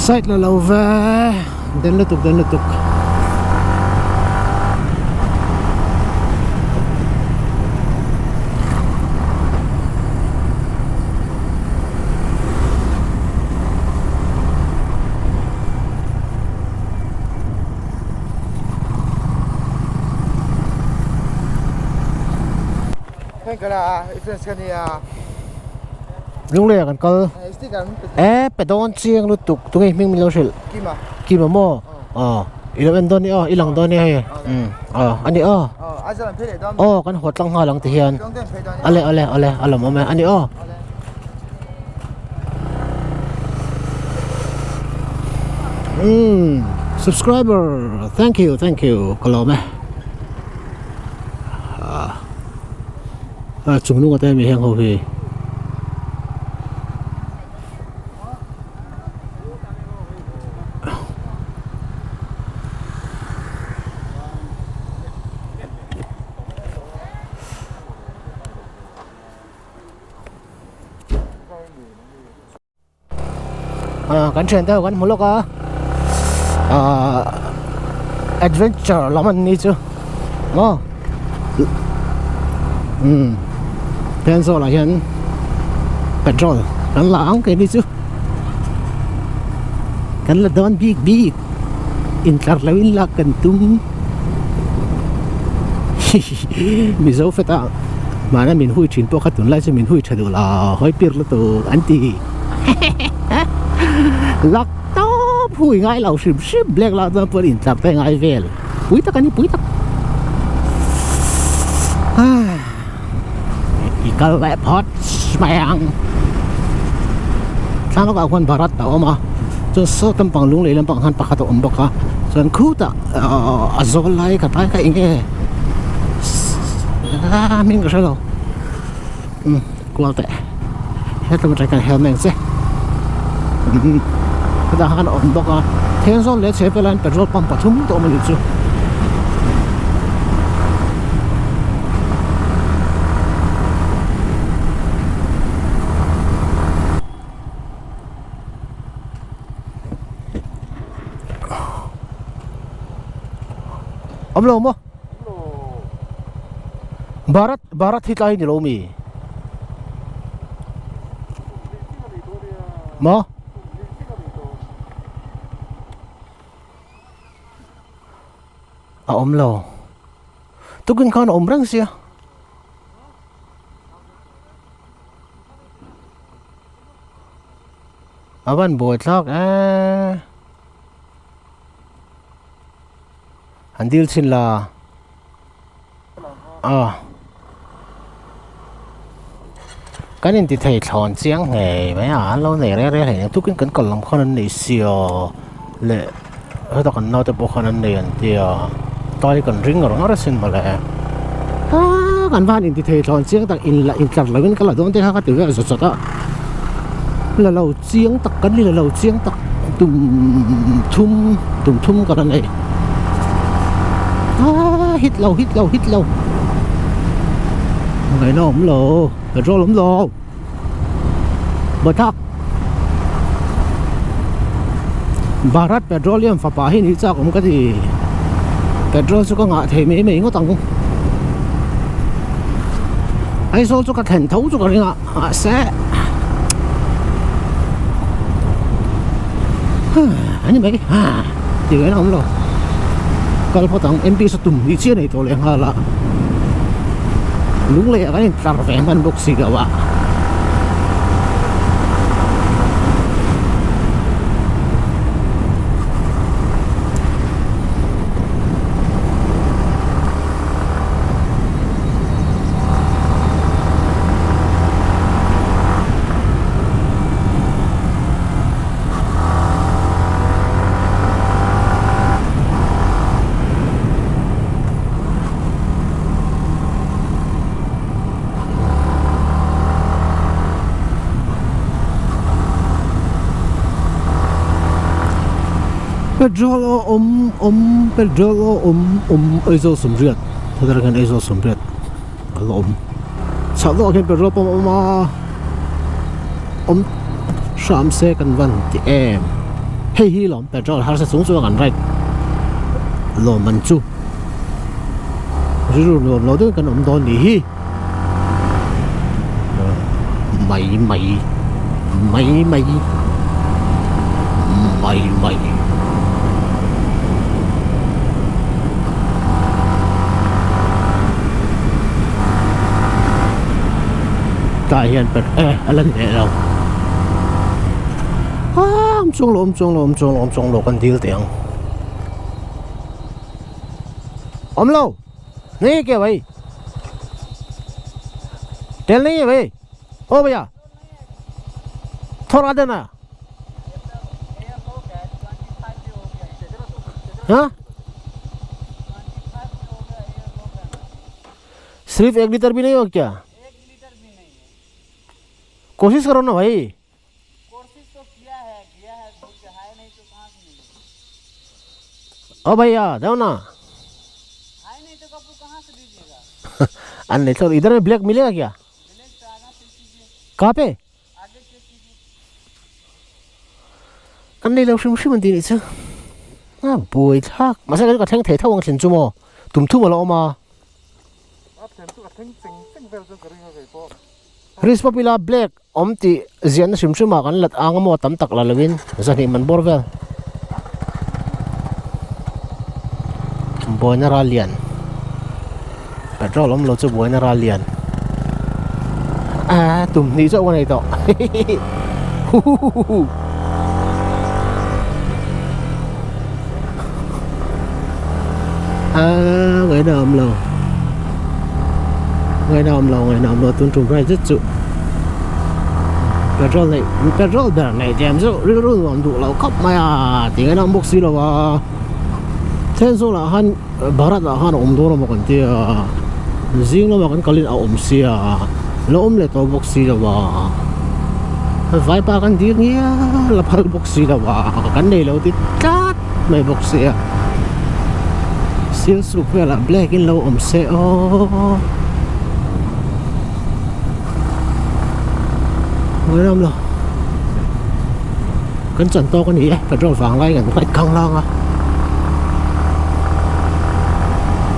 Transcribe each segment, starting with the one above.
site là lâu về đến liên tục cái là influence cái này lúc này còn có pe don chiang lúc tục tụi mình lâu rồi kim mà mò ilang don ni ilang don ni hay anh đi con hột lăng hoa lăng thì hiền ale mà anh đi subscriber thank you kalau meh chúng nó có tên mình hẹn hò về cắn chuyện theo cắn một lúc adventure lắm anh đi chứ ngon Pen số là hiện petrol cắn lãng cái đi chứ cắn là đón big in cắt là in là cần tung mình giấu phải ta mà nó mình hui chuyện bao khát tuần lại cho mình hui chạy được là hơi biết là tụ anti lắc top hui ngay lâu xìm black là nó bớt in cắt tay ngay về bụi tắc kalau lep hot semang sama kau kan barat tau mah so tempang lung lelem panghan pakat ombak ha so ku tak azol lai katai ka inge min ka salo kual te hetu mereka helmeng se kita kan ombak ha tenson le chepelan petrol pump pathum to melicu Om lo mo barat hit lain ni lo mi mo om lo tu kan kan om rang sia aban boy tlak andil sin la cái này thì thầy chọn chiang nghề mấy lâu này re này tôi cũng còn làm con này xìu lệ ở đó còn nói tới bộ con này thì tôi còn ring rồi nó rất xin mà lệ còn van thì thầy chọn chiang tại in là in chặt là cái là đúng thế ha từ cái sốt đó là lầu chiang tắc cái là lầu chiang tắc tùm thum cái này hít lâu ngày nó ổng lồ petrol ổng lồ bật thắc barat petroleum pha pa hi ni cha ổng cái gì petrol cho có ngã thì mấy có tăng không ai số cho cái thành thấu cho cái ngã sẽ anh mấy thì cái nó ổng lồ kalau potong MP satu isi nih tolong yang hala, lu lihat kan intervengan boksi gawa. Petrol petrol iso sumriat thadaran iso sumriat alom chalo kan petrol pump ma sham se kan van ti em hei hi lom petrol har sa sung chu kan right lom man chu ru lom lo de kan om don ni hi mày mày mày mày mày mày tại hiện bật lần này đâu ông chung lộ con tiêu tiếng ông lâu này kìa vậy tiền này vậy ô bây giờ थोड़ा देना हाँ सिर्फ 1 लीटर भी नहीं हो क्या? 1 लीटर भी नहीं है। कोशिश करो ना भाई। कोशिश तो किया है दूध का है नहीं तो कहाँ से मिलेगा? ओ भैया दो ना। है नहीं तो कपूर कहाँ से दीजिएगा? अन्य तो इधर में ब्लैक मिलेगा क्या? ब्लैक तो आना चेक कीजिए, कहाँ पे? आगे चेक कीजिए। अन्य लोग शिम मंदी नहीं चल। बुई था मसा cái thằng thể thao trên chú mò tụm thu mà lo mà áp thêm tu cái thing về cho cái này po Ris Popula Black om ti zian sim suma kan lat ang mo tam tak la lawin zani man borvel boina ralian petrol om lo chu boina ralian tum ni cho này to người nào lo tuân trùng ra rất chịu petrol bèo này chém rất rất làm đủ lâu cấp mà thì cái nào bốc xí là thế số là han barat là han đồ mà còn tia riêng nó mà còn lên xí nó lại to bốc xí là vài ba cái tiếng nghe là phải bốc xí là cái này lâu thì cắt mày bốc xí siêu super là black in lâu xe người làm lo cẩn thận to con gì ấy phải rồi vàng lại gần phải căng lang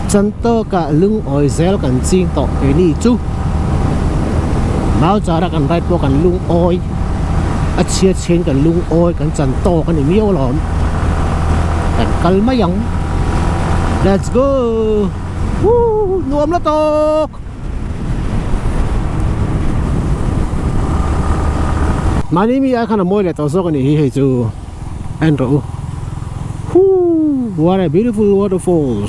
chân to cả lưng oi zel cần chiên to cái này chú máu chả ra cần phải to cần lưng oi chia trên cần lưng oi cần chân to cái này miêu lắm cần cල් mấy giống let's go nuông nó to mà ní mi ai khăn là môi này tao số cái này hay chú anh rồi what a beautiful waterfalls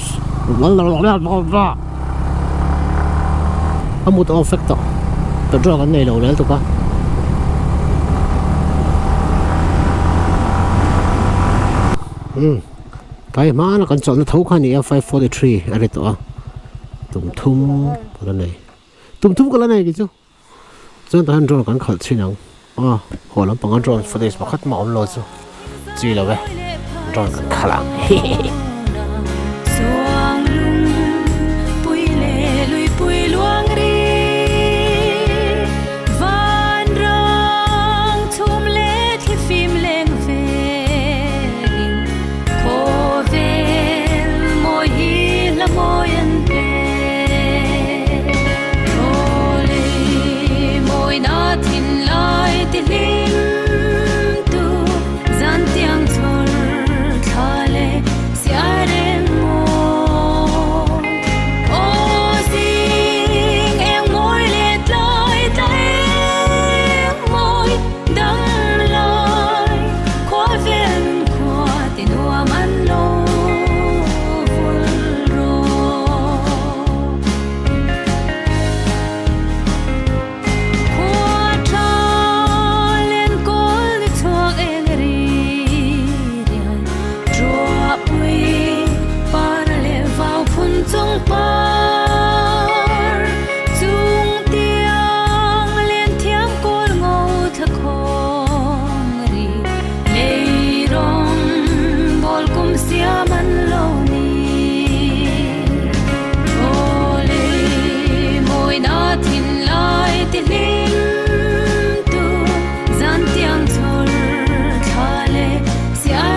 một effect to tao cho cái này lâu đấy tụi con cái mà nó còn chọn nó thấu khai này F543 ở đây tụi tụm thum cái này tụm thum cái này chứ chân ta ăn rồi còn khẩn chi nào hồi lắm bằng ăn rồi phải để mà khát máu lo chứ gì đâu vậy rồi còn khá lắm Sia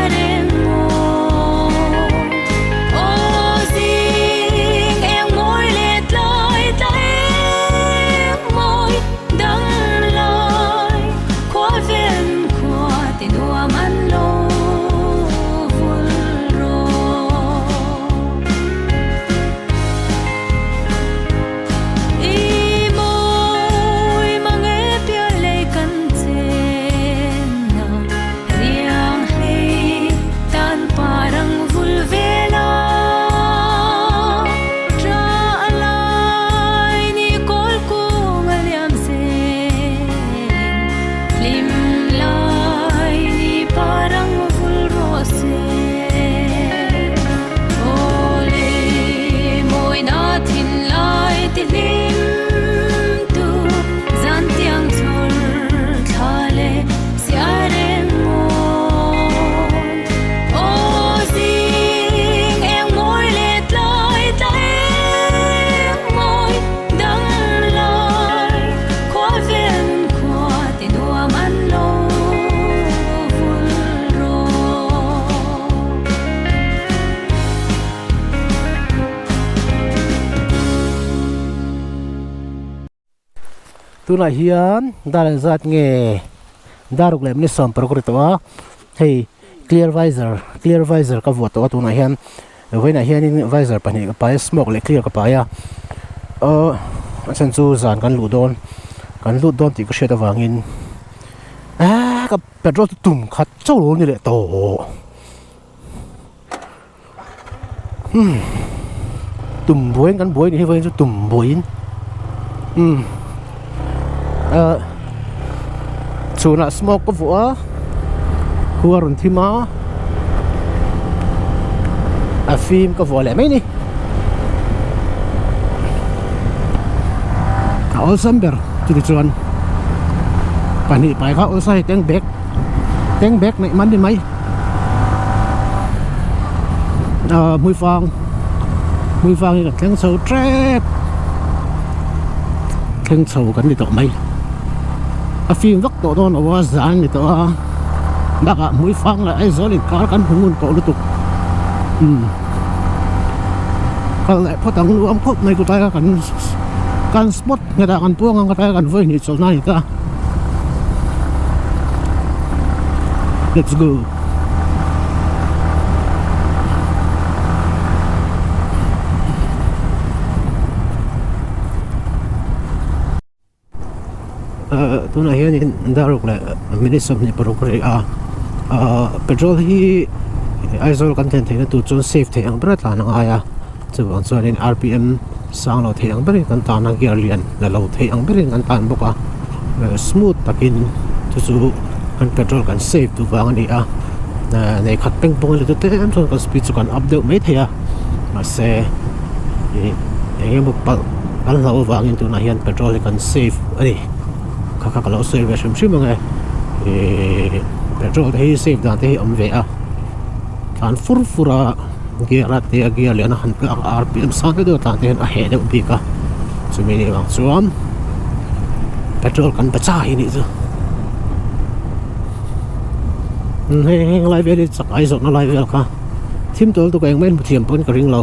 tu na hian dar zat nge daruk lem ni som pro to a hei clear visor ka vo to tu na hian voina hian in visor pani ka pa smoke le clear ka pa ya chan chu zan kan lu don ti ka sheta wangin ka petrol tum khat chau lo ni le to tum buin kan buin ni voin chu tum buin chuna smoke ka vo huarun thima a film ka vo le mai ni all samber chu chuan pani pai kha all sai teng back nei man din mai mui fang ni ka teng chau trap teng chau kan ni to mai a film vak to don awa zan ni to a baka mui fang la ai zolin kar kan hungun to lutuk kal lai photang lu am khop nei ku ta kan spot ngada kan tuang ang kata kan voi ni chol nai ta let's go tu na hian in daruk la minutes of ni progress petrol hi aizol content theina tu chon safe the ang bra tla na aya chu ang chuan in rpm sang lo the ang bri kan ta na gear lian la lo the ang bri kan tan boka smooth takin chu kan petrol kan safe tu wang ni a nei khat peng pong le tu te am chon kan speed chu kan up deuh mai thea ma se engem pal kan lo wangin tu na hian petrol kan safe ani kha ka lo safe ve shim shim nge petrol hi safe dan te am ve a kan furfura gear te gear le na han ka rpm sang de ta te a he de bi ka chumi ni wang chuam petrol kan bacha hi ni chu heng lai ve chak ai zot na lai ve ka thim tol tu ka eng men thiam pon ka ring lo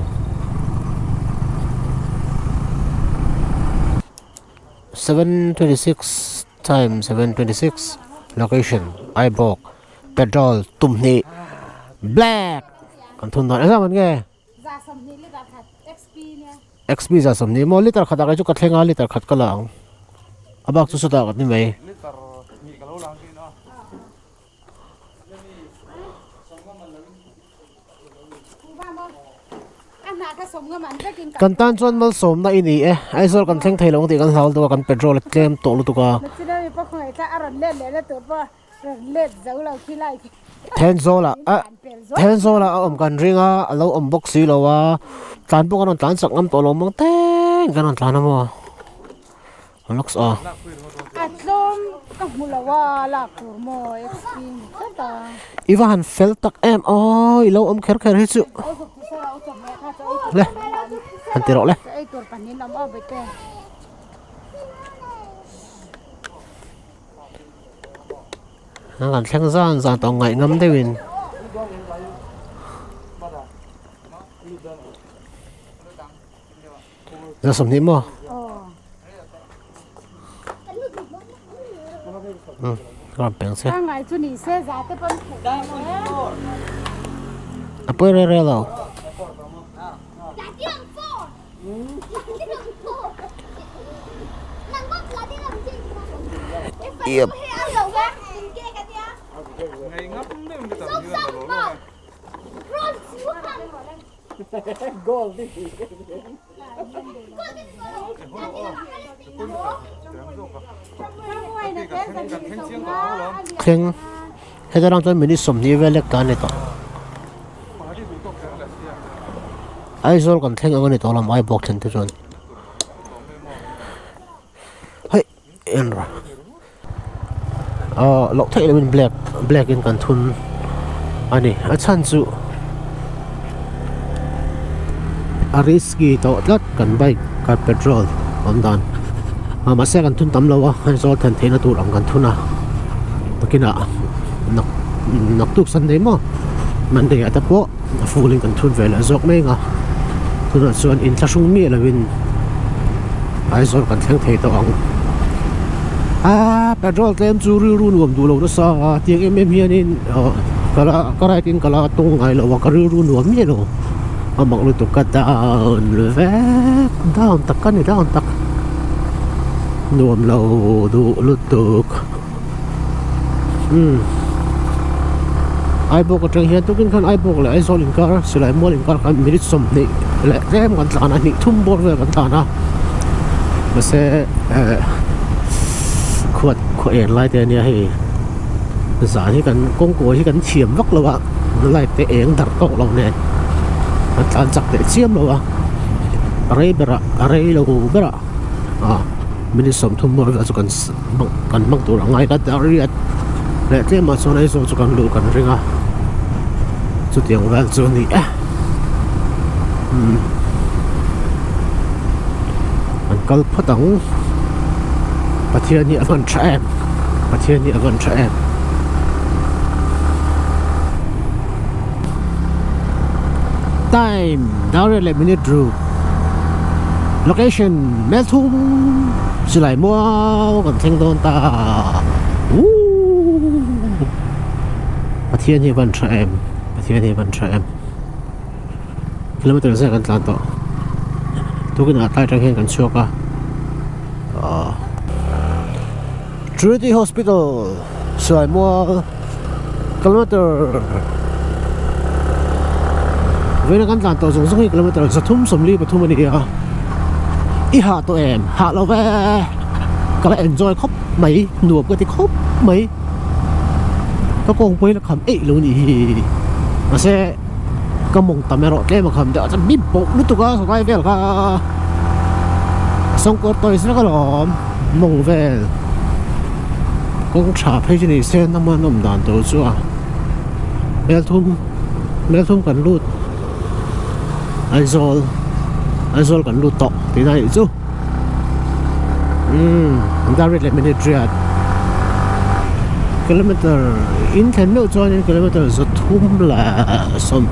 726 time 726 location ibok petrol tumni black kan thun don asa man nge za samni le da khat xp ne xp za samni mo liter khata ka chu ka thlenga liter khat ka lang abak chu suta ka ni mai liter ni ka lo lang ki no ana ka som nga man ta kin kan tan chuan mal som na ini ai zol kan thleng thailong ti kan hal tu kan petrol claim to lu tu ka na china mi pa khoi ta aron le to pa le zau lo khi lai ten zola ten zola om kan ringa alo om box si lo wa tan bu kan tan sak ngam to lo mong teng kan tan mo looks atlom ka mulawa la kur mo xp ta ivan fel tak em oi lo om kher kher hi chu au so sa au so me kha so le han ti ro le ai tur panin lam au bete kan thleng zan to ngai ngam dewin ra som ni mo kan peng se ta ngai chu ni se za te pon apoy re lo yep ngày ngấp đấy mình tận như là lỗ rồi khen hay là cho mình đi sống như vậy là cái này to ai rồi còn khen ở cái này to làm ai bọc chân thế rồi hey em rồi lộc thấy là mình black in cần thun anh này ở chân chú risky to rất cần bay cần petrol ổn đàn mà xe cần thun tắm lâu á hay do thành thế nó tụ lòng cần thun à cái nào nọc tụ sân đấy mà mình để ở tập bộ phụ linh cần thun về là dọc mấy ngà thun là xuân in ta sung mía là bên ai do cần thêm thế to ông petrol tlem chu ri ru nuam du lo na sa tiang em hian in kala right in kala tung ngai lo wa ka ri ru nuam ni lo amak lu tu ka down vek down tak kan ni down tak nuam lo du lu tuk ai bok atang hian tukin khan ai bok le ai zol in kar silai mol in kar kan minute som ni le rem kan tlana ni thum bor ve kan tlana ma se khuat khoi lai te nia hi za hi kan kong ko hi kan thiam vak lo wa lai te eng dar to lo ne kan tlan chak te chiam lo wa arei bera arei lo bera minute som thum bor ve chu kan mang tur angai ka dariat le te ma so nei so chu kan lu kan ringa chu tiang val chu ni an kal phatang pathian ni avan thaem pathian ni avan thaem time down le minute ru location melthum silai mo kan theng don ta pathian ni avan thaem pathian ni avan thaem kilometer sa kan tlan to tukin atai tang hen kan choka Trinity Hospital silai mo kilometer với căn tàn tàu dùng số kilometer sa thum som li pathum ani a i ha to em ha lo ve ka enjoy khop mai nuop ka ti khop mai ka kong poi la kham lo ni ma se ka mong tamero ke ma kham da bi bo lu tu ka so kai vel ka song ko toy sa ka lom mong vel kong cha phei ni sen na ma nom dan to chu a mel thum kan lut Aizol kan lut to ti nai chu direct le minute riat kilometer in kan no join in kilometer so thum la som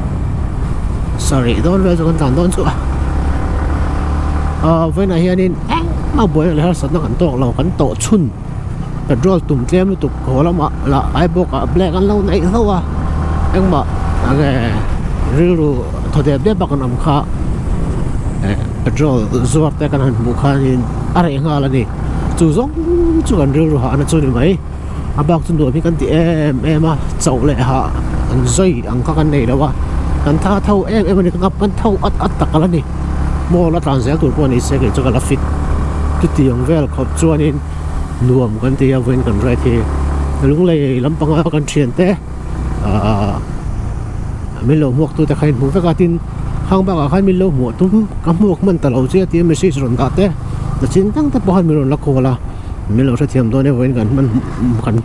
sorry don ve kan tan don chu when I hian in ma boy le har sat na kan tok lo kan to chun petrol tum tlem lu tuk hola ma la ai bok a black an lo nei lo wa eng ma age riru thode be bakan am kha petrol zuar te kan han mu kha in are nga la ni chu zong chu kan riru ha na chu ni mai abak chu do mi kan ti em a chau le ha an zoi ang ka kan nei la wa kan tha thau em ni kan kan thau at tak la ni mo la transact tur po ni se ke chu ka la fit tu ti ang vel khop chuan in nuam kan ti a wen kan right hi lung le lampanga kan thian te min lo muak tu ta khain mu ka tin hang ba ka khain min lo mu tu ka muak man ta lo che ti message ron da te da chin tang ta pahan min ron la ko la min lo sa thiam do ne wen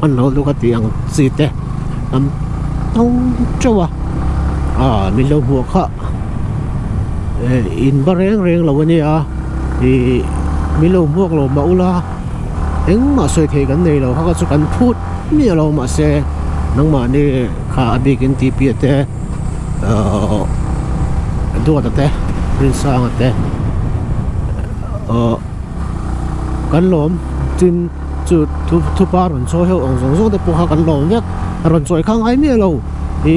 kan lo lu ka ti ang si te am tau chawa min lo muak kha in ba reng lo ni a min lo muak lo ma ula eng ma soi thei kan nei lo ha ka chu kan phut mi lo ma se nang ma ni kha abi kin ti pi te do ta te rin sang te kan lom tin chu thu pa ron cho heu ong song te po ha kan lom vek ron choi khang ai mi lo i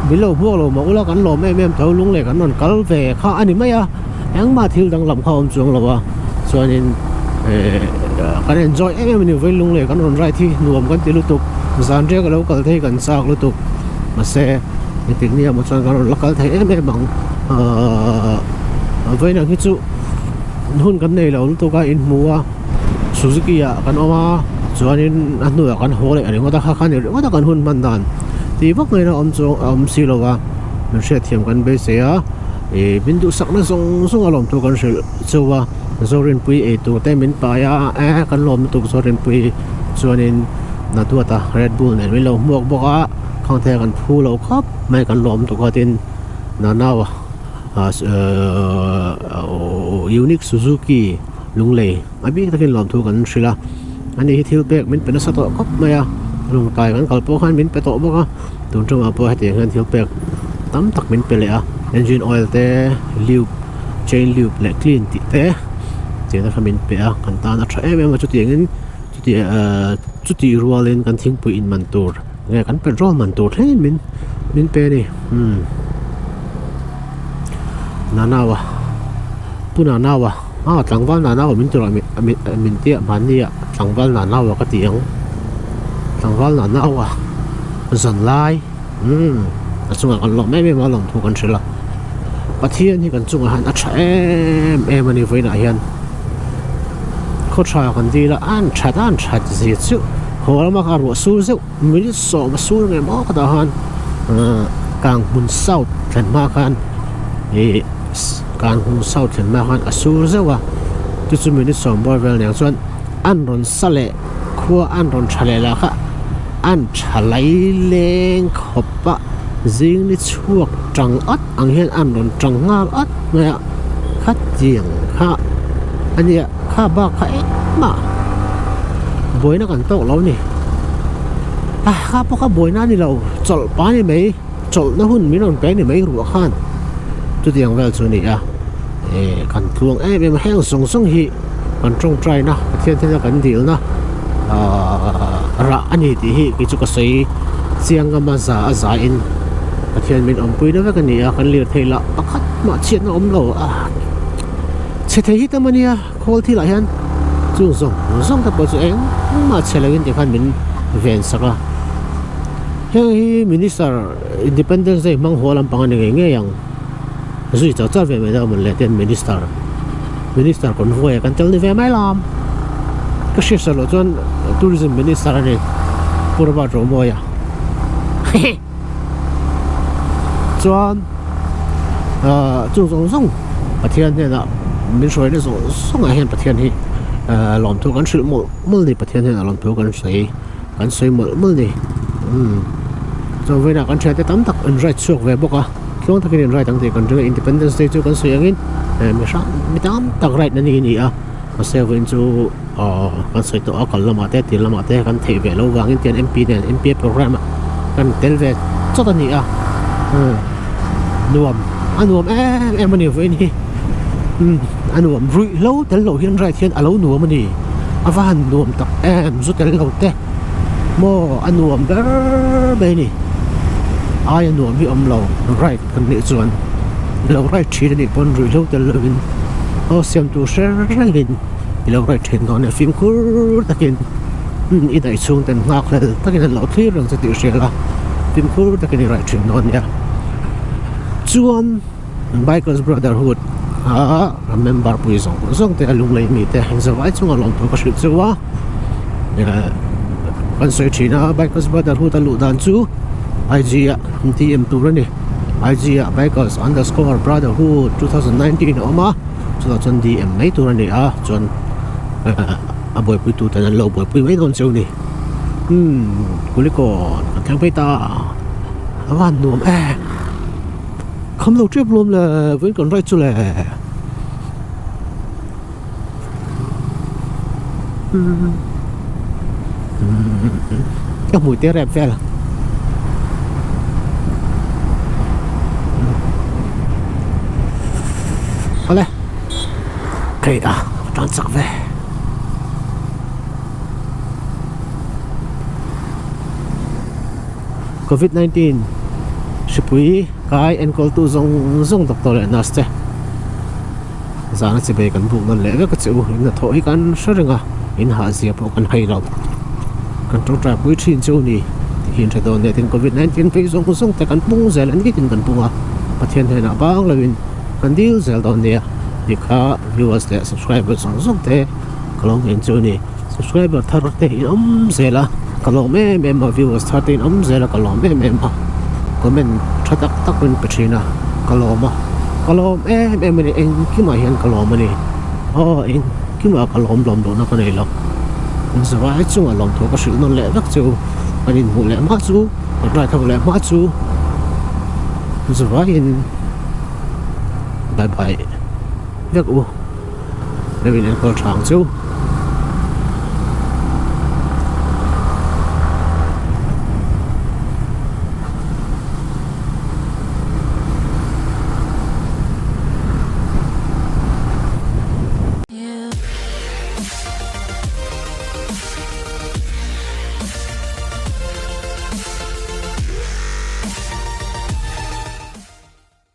mi lo bu lo ma ula kan lom em thau lung le kan non kal ve kha ani mai a eng ma thil dang lam kha om chuang lo wa chuan in kan enjoy em ni ve lung le kan ron rai thi nuam kan ti lu tuk zan re ka lo kal thei kan sak lu tuk ma se tiếng nia một số con local thấy em bằng với là cái chú hôn cái này là tôi có in mua Suzuki à cái nó cho nên anh nuôi cái hồ này người ta khác khác người ta còn hôn ban đàn thì vóc này là ông xí lo à mình sẽ thêm cái bê xe à bên tu sắc nó song ở lòng tôi còn sẽ châu à rồi đến bây tôi tại mình phải à cái lòng tôi rồi đến bây cho nên là tôi ta Red Bull này với lâu mua bọc á không thểกันพูเราครับไม่กันล้อมตัวก็เป็นน่าวUnique Suzuki ลุงเล่ไอ้บิ๊กตะกินล้อมตัวกันสิละอันนี้ที่เบรกมันเป็นสัตว์ครับไม่อะลุงตายกันกอล์ฟขันมันไปโตบ่ก็ตุนจงเอาไปให้เตียงกันที่เบรกตั้มตักมันไปเลยอะ engine oil เตะ lube chain lube และ clean ติเตะเตียงตะขันมันไปอะกันตาหน้าใช้เอ็มมาจุดเตียงนั้น chút thì rùa lên căn thiên bụi in man tur nghe căn petrol man tur thế min pe đi nanawa puna nawa tlangwal nanawa min tur min tia man ni tlangwal nanawa ka tiang tlangwal nanawa zan lai achunga kan lo me ma long thu kan thila pathian hi kan chunga han a tha em ani voina hian kho tha kan di la an that zi chu hol ma ka ro su zu mi so ma su nge mo ka da han kang mun south than ma kan kang mun south than ma kan a su zu wa tu chu mi so bo vel nyang chuan an ron sale khua an ron thale la kha an thalai leng khopa zing ni chuak tang at ang hian an ron tang ngal at nge kha chiang kha ania kha ba kha ma boi na kan to lo ni kha po kha boi na ni lo chol pa ni mai chol na hun mi non pe ni mai ru khan tu tiang vel chu ni kan thuang em heng song hi kan trong trai na thian thian kan dil na ra ani ti hi ki chu ka sei chiang ma za in thian min om pui na va kan ni kan lir theila pakhat ma chiat na om lo che thei hi tamania khol thi la hian chu zong ta po chu eng ma chelawin ti khan min ven saka hi minister independence day mang holam pangan nge yang zui cha ve me da mun le ten minister kon voi kan tel ni ve mai lam ka shi sa lo chon tourism minister ani purba ro mo ya chuan chu zong pathian ne na min soi ne zong a hian pathian hi lom thu kan shil mul ni pathian hian lom thu kan sei mul ni so ve na kan thia te tam tak an right chuak ve boka tlong takin right ang te kan ring independence day chu kan sei angin mi tam tak right na ni a ma se wen chu kan sei to a kal lama te til lama te kan thei ve lo wangin tian mp program kan tel ve chot ani a nuam em mani ve ni nuam rui lo tel lo hian right hian alo nuam ani avan nuam tak em zu tel lo te mo nuam ber be ni ai nuam hi om lo right kan ni chuan lo right thi ni pon rui lo tel lo in siam tu sherlin lo right thin no ne film kur takin i dai chung ten ngak le takin lo thi rang se ti shela film kur takin right thin no ya chuan bikers brotherhood member pui zong te alung lai mi te hang zawai chunga long to ka shil chuwa kan sei thina bikers brotherhood alu dan chu IG TM turani IG bikers_brotherhood 2019 oma chuan chon DM mai turani chuan a boy pui tu tan lo boy pui mai don chu ni kuliko thang pe ta awan nuam không lâu trip luôn là vẫn còn right cho là các mùi tê rẹp về là好嘞可以的当这个呗COVID-19 Shipui kai en kol tu zong doctor le naste zana che be kan bu non le ka chu in na tho hi kan shringa in ha zia po kan hai lo kan to tra pui thin chu ni hin tha don ne tin COVID-19 pe zong te kan pung zel an ki tin kan punga pathian he na bang lawin kan dil zel don ne ni kha viewers le subscribers zong te kalong en chu ni subscriber thar te zela kalong me ma viewers thar te zela kalong me ma comment thatak takin petrina kaloma em ni en kima hian kaloma ni en kima kalom lom do na kanai lo zawai chunga lom tho ka sil non le vak chu anin mu le ma chu rai thau le ma chu zawai in bye bye vak u lewin en kol thang chu